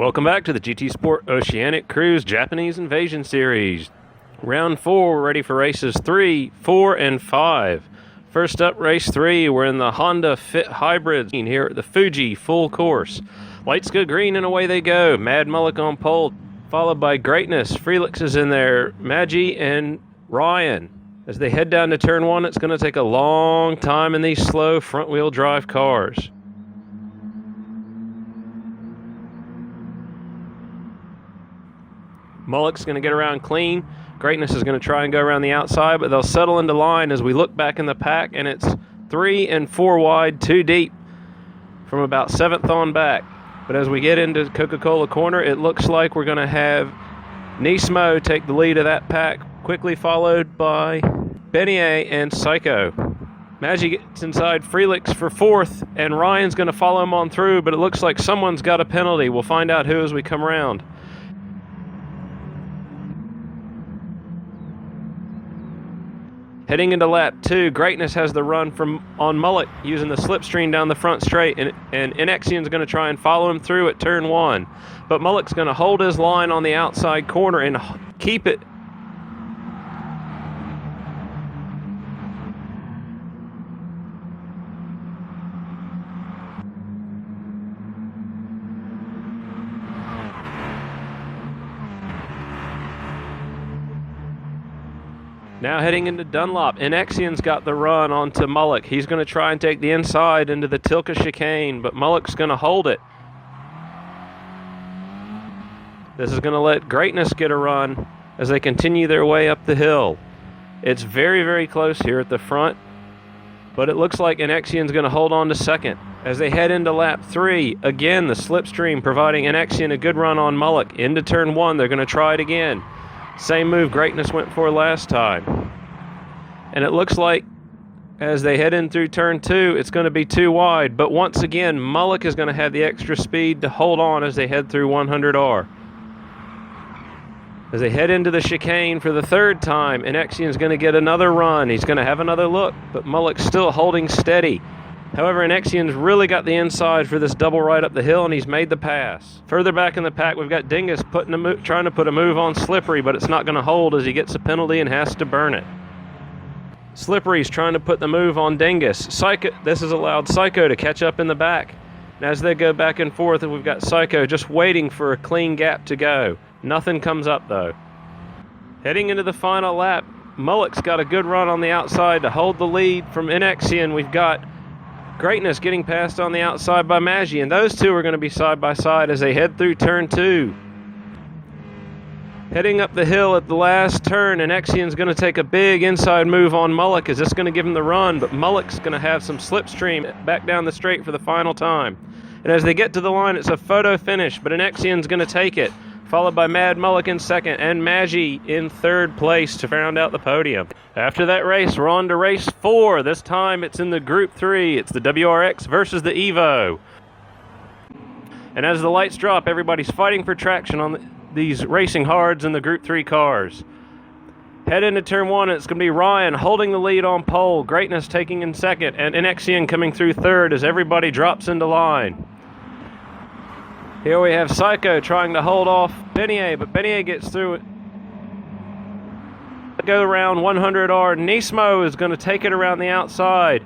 Welcome back to the GT Sport Oceanic Cruise Japanese Invasion Series. Round 4, we're ready for races 3, 4, and 5. First up, race 3, we're in the Honda Fit Hybrid here at the Fuji full course. Lights go green and away they go. Mad Mullock on pole, followed by Greatness. Felix is in there, Maggie and Ryan. As they head down to turn 1, it's going to take a long time in these slow front-wheel drive cars. Mullock's going to get around clean. Greatness is going to try and go around the outside, but they'll settle into line as we look back in the pack, and it's 3 and 4 wide, 2 deep from about 7th on back. But as we get into Coca-Cola Corner, it looks like we're going to have Nismo take the lead of that pack, quickly followed by Beignet and Psycho. Maggie gets inside Felix for 4th, and Ryan's going to follow him on through, but it looks like someone's got a penalty. We'll find out who as we come around. Heading into lap 2, Greatness has the run on Mullock using the slipstream down the front straight, and Inexian's going to try and follow him through at turn 1. But Mullock's going to hold his line on the outside corner and keep it. Now heading into Dunlop, Inexian's got the run onto Mullock. He's going to try and take the inside into the Tilka chicane, but Mullock's going to hold it. This is going to let Greatness get a run as they continue their way up the hill. It's very, very close here at the front, but it looks like Inexian's going to hold on to second. As they head into lap 3, again the slipstream providing Inexian a good run on Mullock. Into turn 1, they're going to try it again. Same move Greatness went for last time. And it looks like as they head in through turn 2, it's going to be too wide. But once again, Mullock is going to have the extra speed to hold on as they head through 100R. As they head into the chicane for the 3rd time, Inexian's going to get another run. He's going to have another look, but Mullock's still holding steady. However, Inexian's really got the inside for this double right up the hill, and he's made the pass. Further back in the pack, we've got Dingus trying to put a move on Slippery, but it's not going to hold as he gets a penalty and has to burn it. Slippery's trying to put the move on Dingus. This has allowed Psycho to catch up in the back. And as they go back and forth, we've got Psycho just waiting for a clean gap to go. Nothing comes up, though. Heading into the final lap, Mullock's got a good run on the outside to hold the lead from Inexian. We've got Greatness getting passed on the outside by Maggie, and those two are going to be side by side as they head through turn 2. Heading up the hill at the last turn, Inexian's going to take a big inside move on Mullock. Is this going to give him the run? But Mullock's going to have some slipstream back down the straight for the final time. And as they get to the line, it's a photo finish, but Inexian's going to take it, followed by Mad Mullock in 2nd and Maggie in 3rd place to round out the podium. After that race, we're on to race 4. This time it's in the Group 3. It's the WRX versus the Evo. And as the lights drop, everybody's fighting for traction on these racing hards in the Group 3 cars. Head into turn 1, it's going to be Ryan holding the lead on pole, Greatness taking in 2nd, and Inexian coming through 3rd as everybody drops into line. Here we have Psycho trying to hold off Beignet, but Beignet gets through it. Go around 100R. Nismo is going to take it around the outside.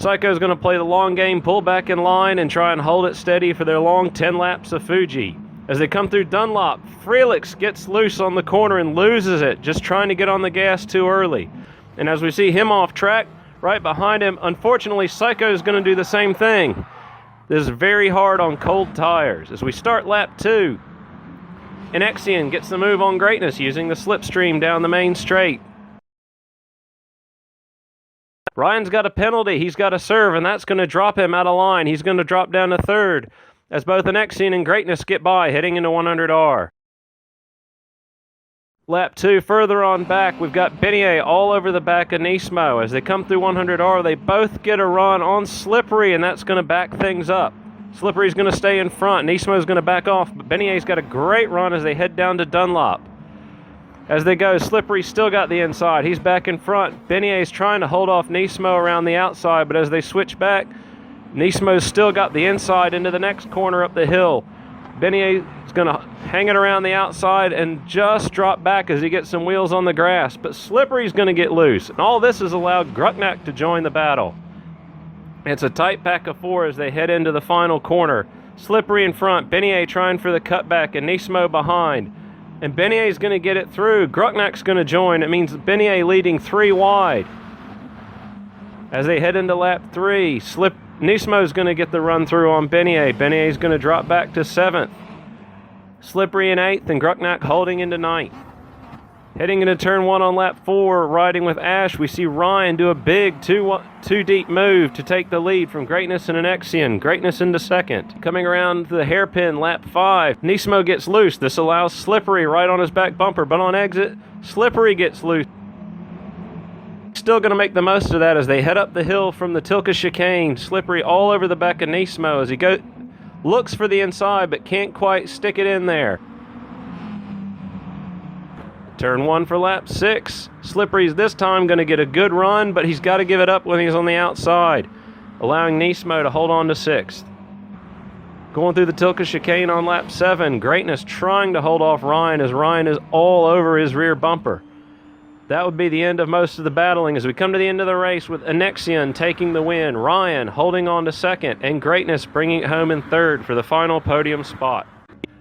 Psycho is going to play the long game, pull back in line, and try and hold it steady for their long 10 laps of Fuji. As they come through Dunlop, Felix gets loose on the corner and loses it, just trying to get on the gas too early. And as we see him off track, right behind him, unfortunately, Psycho is going to do the same thing. This is very hard on cold tires. As we start lap 2, Inexian gets the move on Greatness using the slipstream down the main straight. Ryan's got a penalty. He's got a serve, and that's going to drop him out of line. He's going to drop down to 3rd as both Inexian and Greatness get by, heading into 100R. Lap 2, further on back, we've got Beignet all over the back of Nismo. As they come through 100R, they both get a run on Slippery, and that's going to back things up. Slippery's going to stay in front. Nismo's going to back off, but Beignet's got a great run as they head down to Dunlop. As they go, Slippery's still got the inside. He's back in front. Beignet's trying to hold off Nismo around the outside, but as they switch back, Nismo's still got the inside into the next corner up the hill. Benier is going to hang it around the outside and just drop back as he gets some wheels on the grass. But Slippery's going to get loose. And all this has allowed Gr3 to join the battle. It's a tight pack of four as they head into the final corner. Slippery in front, Benier trying for the cutback, and Nismo behind. And Benier's going to get it through. Gr3's going to join. It means Benier leading 3 wide. As they head into lap 3, Nismo's going to get the run through on Benier. Benier's going to drop back to 7th. Slippery in 8th, and Gr3 holding into 9th. Heading into turn 1 on lap 4, riding with Ash, we see Ryan do a big two deep move to take the lead from Greatness and Anexian. Greatness into 2nd. Coming around the hairpin, lap 5, Nismo gets loose. This allows Slippery right on his back bumper, but on exit, Slippery gets loose. Still going to make the most of that as they head up the hill from the Tilka chicane. Slippery all over the back of Nismo as he looks for the inside but can't quite stick it in there. Turn 1 for lap 6. Slippery's this time going to get a good run, but he's got to give it up when he's on the outside, allowing Nismo to hold on to 6th. Going through the Tilka chicane on lap 7, Greatness trying to hold off Ryan as Ryan is all over his rear bumper. That would be the end of most of the battling as we come to the end of the race with Anexian taking the win, Ryan holding on to 2nd, and Greatness bringing it home in 3rd for the final podium spot.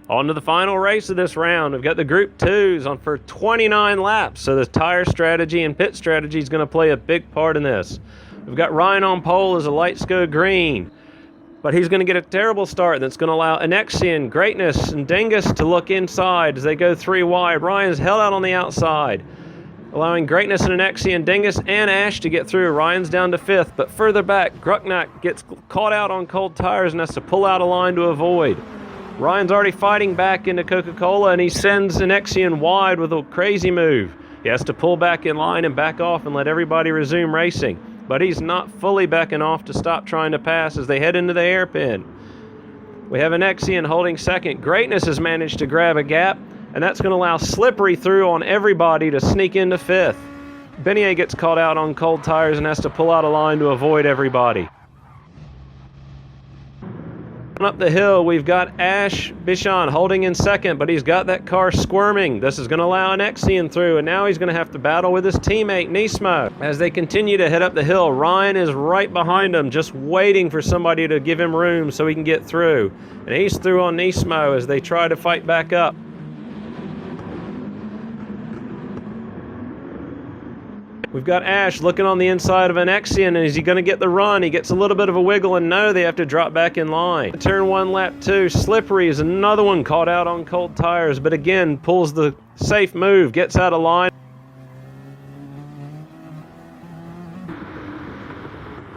On to the final race of this round. We've got the Group 2s on for 29 laps, so the tire strategy and pit strategy is going to play a big part in this. We've got Ryan on pole as a lights go green, but he's going to get a terrible start that's going to allow Anexian, Greatness, and Dingus to look inside as they go 3 wide. Ryan's held out on the outside, allowing Greatness and Anexian, Dingus, and Ash to get through. Ryan's down to 5th, but further back, Gr3 gets caught out on cold tires and has to pull out a line to avoid. Ryan's already fighting back into Coca-Cola, and he sends Anexian wide with a crazy move. He has to pull back in line and back off and let everybody resume racing. But he's not fully backing off to stop trying to pass as they head into the hairpin. We have Anexian holding 2nd. Greatness has managed to grab a gap, and that's going to allow Slippery through on everybody to sneak into 5th. Benier gets caught out on cold tires and has to pull out a line to avoid everybody. Up the hill, we've got Ash Bichon holding in 2nd, but he's got that car squirming. This is going to allow Anexian through, and now he's going to have to battle with his teammate Nismo. As they continue to head up the hill, Ryan is right behind him, just waiting for somebody to give him room so he can get through. And he's through on Nismo as they try to fight back up. We've got Ash looking on the inside of Anexian, and is he going to get the run? He gets a little bit of a wiggle, and no, they have to drop back in line. Turn 1, lap 2, Slippery is another one caught out on cold tires, but again, pulls the safe move, gets out of line.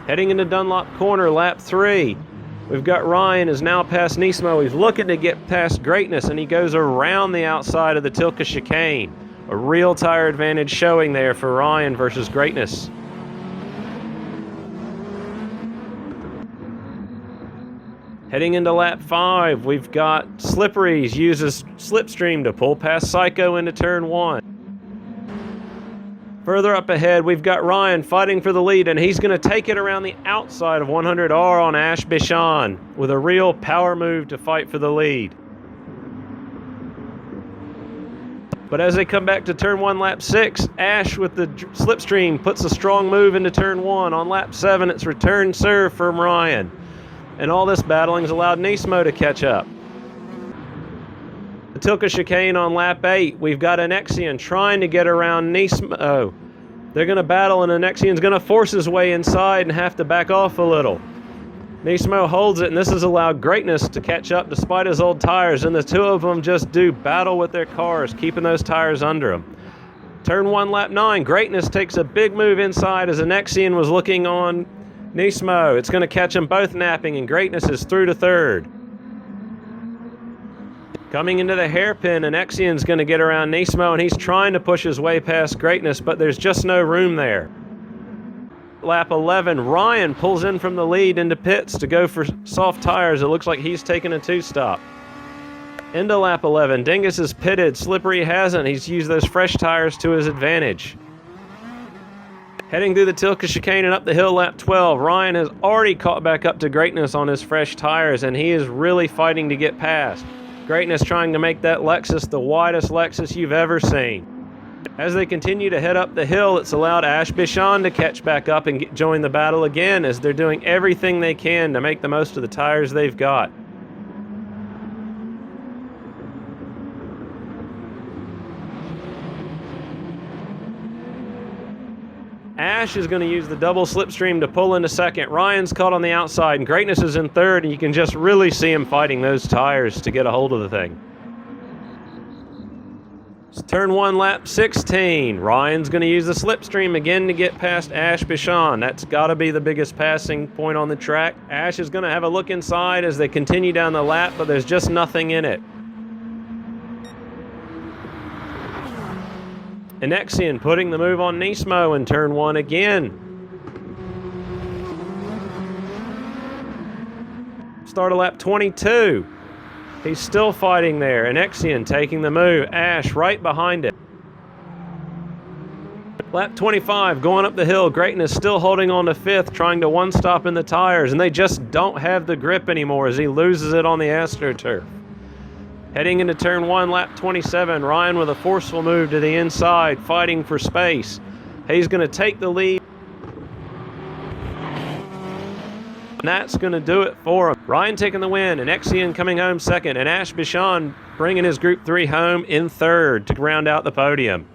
Heading into Dunlop Corner, lap 3. We've got Ryan is now past Nismo. He's looking to get past Greatness, and he goes around the outside of the Tilka chicane. A real tire advantage showing there for Ryan versus Greatness. Heading into lap 5, we've got Slippery's uses Slipstream to pull past Psycho into turn 1. Further up ahead, we've got Ryan fighting for the lead, and he's going to take it around the outside of 100R on Ash Bichon with a real power move to fight for the lead. But as they come back to turn 1, lap 6, Ash with the Slipstream puts a strong move into turn 1. On lap 7, it's return serve from Ryan. And all this battling's allowed Nismo to catch up. The Tilka chicane on lap 8, we've got Anexian trying to get around Nismo. They're going to battle, and Anexian's going to force his way inside and have to back off a little. Nismo holds it, and this has allowed Greatness to catch up despite his old tires, and the two of them just do battle with their cars, keeping those tires under them. Turn 1, lap 9, Greatness takes a big move inside as Anexian was looking on Nismo. It's going to catch them both napping, and Greatness is through to 3rd. Coming into the hairpin, Anexian's going to get around Nismo, and he's trying to push his way past Greatness, but there's just no room there. Lap 11, Ryan pulls in from the lead into pits to go for soft tires. It looks like he's taking a 2-stop. Into lap 11, Dingus is pitted. Slippery hasn't. He's used those fresh tires to his advantage. Heading through the Tilka chicane and up the hill, lap 12, Ryan has already caught back up to Greatness on his fresh tires, and he is really fighting to get past. Greatness trying to make that Lexus the widest Lexus you've ever seen. As they continue to head up the hill, it's allowed Ash Bichon to catch back up and join the battle again, as they're doing everything they can to make the most of the tires they've got. Ash is going to use the double slipstream to pull into second. Ryan's caught on the outside, and Greatness is in third, and you can just really see him fighting those tires to get a hold of the thing. It's turn 1, lap 16. Ryan's going to use the slipstream again to get past Ash Bichon. That's got to be the biggest passing point on the track. Ash is going to have a look inside as they continue down the lap, but there's just nothing in it. Anexian putting the move on Nismo in turn 1 again. Start of lap 22. He's still fighting there. Anexian taking the move. Ash right behind it. Lap 25, going up the hill. Greatness still holding on to 5th, trying to one-stop in the tires, and they just don't have the grip anymore as he loses it on the AstroTurf. Heading into turn 1, lap 27, Ryan with a forceful move to the inside, fighting for space. He's going to take the lead. And that's going to do it for him. Ryan taking the win, and Anexian coming home second, and Ash Bichon bringing his Group 3 home in third to round out the podium.